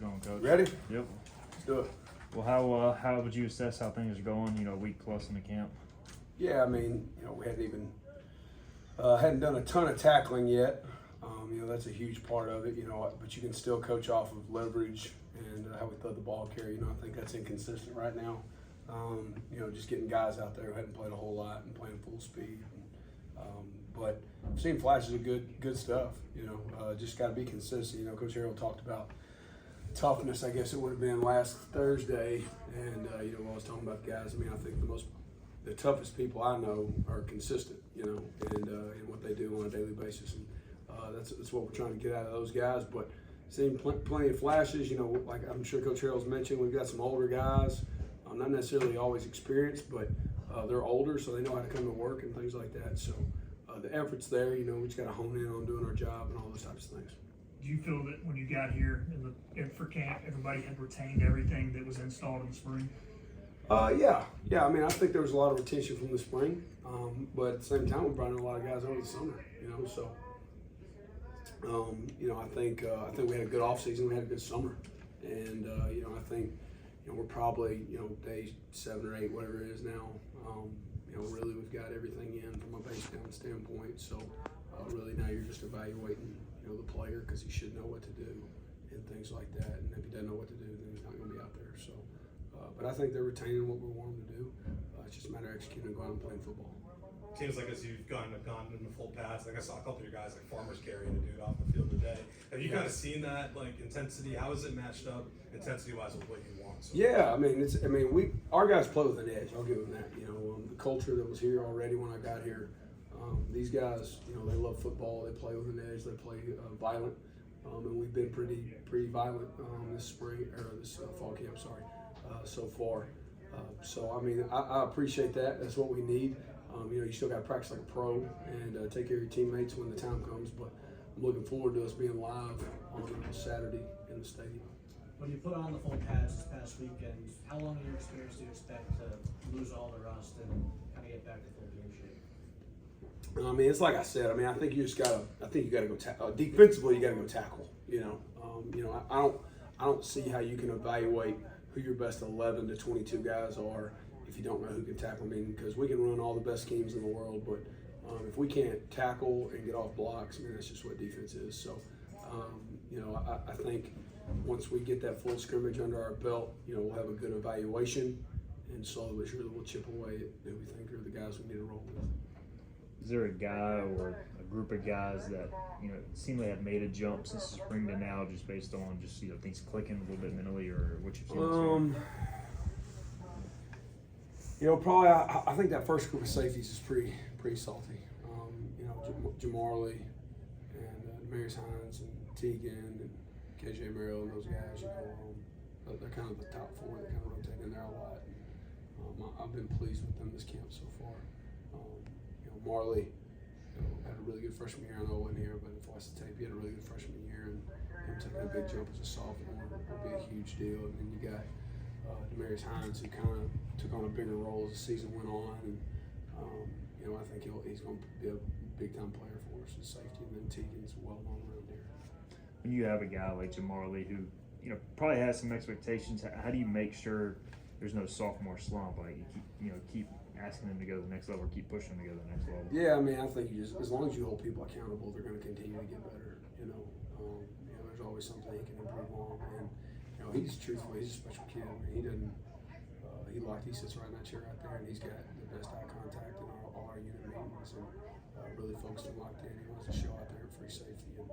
going, Coach? Ready? Yep. Let's do it. Well, how would you assess how things are going? A week plus in the camp. Yeah, I mean, we hadn't done a ton of tackling yet. That's a huge part of it. But you can still coach off of leverage and how we throw the ball carry. I think that's inconsistent right now. Just getting guys out there who hadn't played a whole lot and playing full speed. But I've seen flashes of good stuff. Just got to be consistent. Coach Harrell talked about toughness. I guess it would have been last Thursday, and I was talking about the guys. I think the toughest people I know are consistent. And what they do on a daily basis, and that's what we're trying to get out of those guys. But seeing plenty of flashes. Like I'm sure Coach Harrell's mentioned, we've got some older guys, not necessarily always experienced, but they're older, so they know how to come to work and things like that. So the effort's there. We just got to hone in on doing our job and all those types of things. Do you feel that when you got here for camp, everybody had retained everything that was installed in the spring? Yeah. I think there was a lot of retention from the spring, but at the same time, we brought in a lot of guys over the summer. So I think we had a good offseason. We had a good summer, and I think we're probably day 7 or 8, whatever it is now. Really we've got everything in from a base down standpoint. So really now you're just evaluating the player, because he should know what to do and things like that. And if he doesn't know what to do, then he's not going to be out there. So, but I think they're retaining what we want them to do. It's just a matter of executing and going out and playing football. Seems like as you've gone in the full pass, I saw a couple of your guys like Farmers carrying a dude off the field today. Have you kind of seen that intensity? How is it matched up intensity-wise with what you want? So our guys play with an edge. I'll give them that. The culture that was here already when I got here. These guys, they love football. They play with an edge. They play violent, and we've been pretty violent this spring or this fall camp. So far. I appreciate that. That's what we need. You still got to practice like a pro and take care of your teammates when the time comes. But I'm looking forward to us being live on Saturday in the stadium. When you put on the full pads this past weekend, how long in your experience do you expect to lose all the rust and kind of get back to full game shape? It's like I said. I think you got to go defensively. You got to go tackle. I don't see how you can evaluate who your best 11 to 22 guys are if you don't know who can tackle. Because we can run all the best schemes in the world, but if we can't tackle and get off blocks, that's just what defense is. So, I think once we get that full scrimmage under our belt, we'll have a good evaluation, and slowly but surely we'll chip away at who we think are the guys we need to roll with. Is there a guy or a group of guys that seem like have made a jump since spring to now, just based on things clicking a little bit mentally, or what you've seen? Probably I think that first group of safeties is pretty salty. Jamarly and Demarius Hines and Teagan and KJ Merrill and those guys. They're kind of the top 4 that kind of rotate in there a lot. I've been pleased with them this camp so far. Marley had a really good freshman year. I know I wasn't here, but if I watched the tape, he had a really good freshman year, and him taking a big jump as a sophomore will be a huge deal. And then you got Demarius Hines, who kind of took on a bigger role as the season went on, and I think he's going to be a big-time player for us in safety. And then Teagan's well known around here. When you have a guy like Jamarly who probably has some expectations, how do you make sure there's no sophomore slump? Like you keep asking them to go to the next level, or keep pushing them to go to the next level? Yeah, I think as long as you hold people accountable, they're going to continue to get better. There's always something he can improve on, and he's truthfully, he's a special kid. He sits right in that chair right there, and he's got the best eye contact in all our unit meetings, and really focused and locked in. He wants to show out there at free safety, and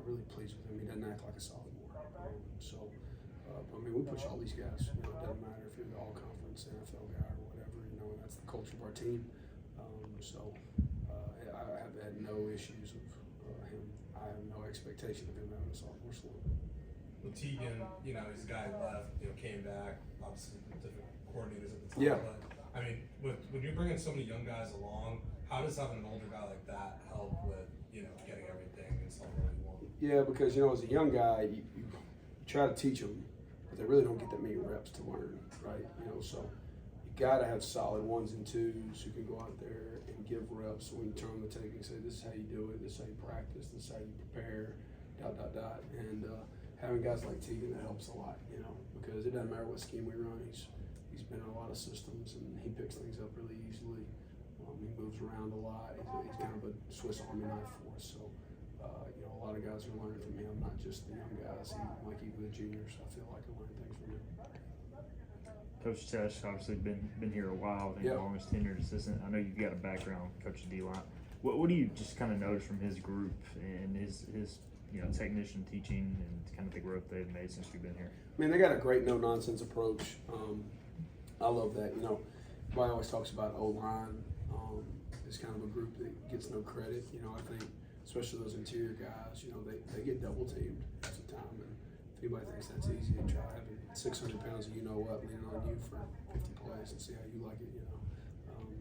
really pleased with him. He doesn't act like a sophomore. We push all these guys. It doesn't matter if you're the all-conference NFL guy or whatever. That's the culture of our team. I have had no issues of him. I have no expectation of him having a sophomore slump. With Teagan, he's a guy who left, came back, obviously different coordinators at the time. Yeah. But when you're bringing so many young guys along, how does having an older guy like that help with, getting everything and stuff that you want? Yeah, because, as a young guy, you try to teach them, but they really don't get that many reps to learn, right? So you got to have solid 1s and 2s who can go out there and give reps. So when you turn on the tape and say, this is how you do it, this is how you practice, this is how you prepare, ... And having guys like Tegan, that helps a lot, you know, because it doesn't matter what scheme we run. He's been in a lot of systems and he picks things up really easily. He moves around a lot. He's kind of a Swiss Army knife for us. So, you know, a lot of guys are learning from him, not just the young guys, like even the juniors. I feel like I learned things from him. Coach Tesh obviously been here a while. I think Yep. longest tenured assistant. I know you've got a background coaching D-line. What do you just kind of notice from his group and his you know, technician teaching and kind of the growth they've made since you've been here? I mean, they got a great no-nonsense approach. I love that. You know, everybody always talks about O-line. It's kind of a group that gets no credit. You know, I think, especially those interior guys, you know, they get double teamed half the time. And if anybody thinks that's easy, to try having 600 pounds of you-know-what leaning on you for 50 plays and see how you like it, you know.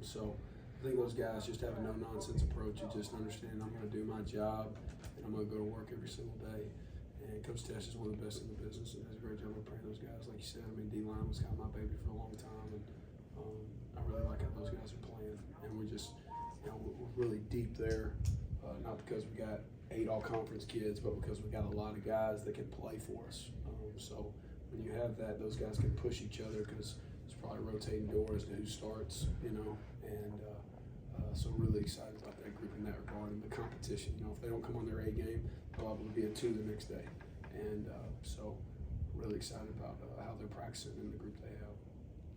So I think those guys just have a no-nonsense approach and just understand I'm going to do my job and I'm going to go to work every single day. And Coach Tesh is one of the best in the business and does a great job of preparing those guys. Like you said, I mean, D-line was kind of my baby for a long time, and I really like how those guys are playing. And we're just, you know, we're really deep there, not because we got 8 all-conference kids, but because we got a lot of guys that can play for us. So when you have that, those guys can push each other because it's probably rotating doors to who starts, you know, and so really excited about that group in that regard and the competition. You know, if they don't come on their A game, they'll probably be a 2 the next day. And so really excited about how they're practicing and the group they have.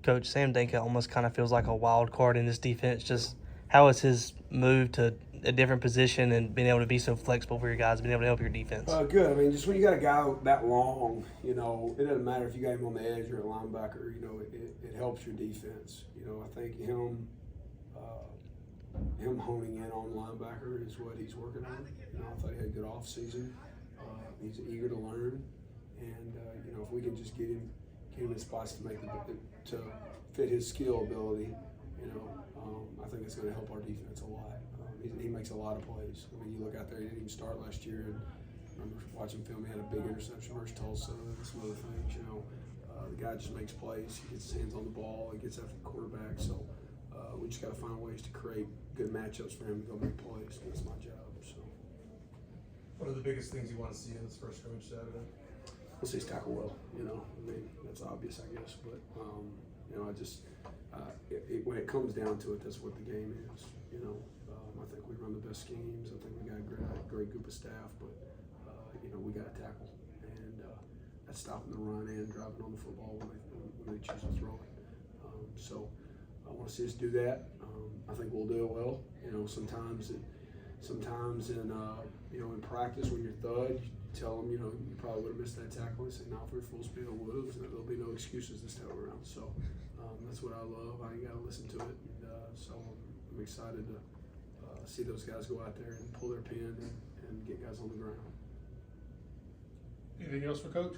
Coach, Sam Dinka almost kind of feels like a wild card in this defense. Just how is his move to a different position and being able to be so flexible for your guys, being able to help your defense? Good. I mean, just when you got a guy that long, you know, it doesn't matter if you got him on the edge or a linebacker, you know, it helps your defense. You know, I think him honing in on linebacker is what he's working on. You know, I thought he had a good off season. He's eager to learn, and you know, if we can just get him in spots to make to fit his skill ability, you know, I think it's going to help our defense a lot. He makes a lot of plays. I mean, you look out there, he didn't even start last year, and I remember watching film. He had a big interception versus Tulsa and some other things. You know, the guy just makes plays. He gets his hands on the ball. He gets after the quarterback. So we just got to find ways to create good matchups for him to go make plays. That's my job. So. What are the biggest things you want to see in this first scrimmage Saturday? We'll see his tackle well. You know, I mean, that's obvious, I guess. But you know, I just when it comes down to it, that's what the game is. You know, I think we run the best schemes. I think we got a great group of staff, but you know, we got to tackle, and that's stopping the run and driving on the football when they choose to throw it. So I want to see us do that. I think we'll do it well. You know, sometimes in you know, in practice when you're thud, you tell them, you know, you probably would have missed that tackle. They say, no, if we're full speed, I would have. There'll be no excuses this time around. So that's what I love. I ain't got to listen to it. And, so I'm excited to see those guys go out there and pull their pin and get guys on the ground. Anything else for Coach?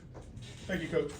Thank you, Coach.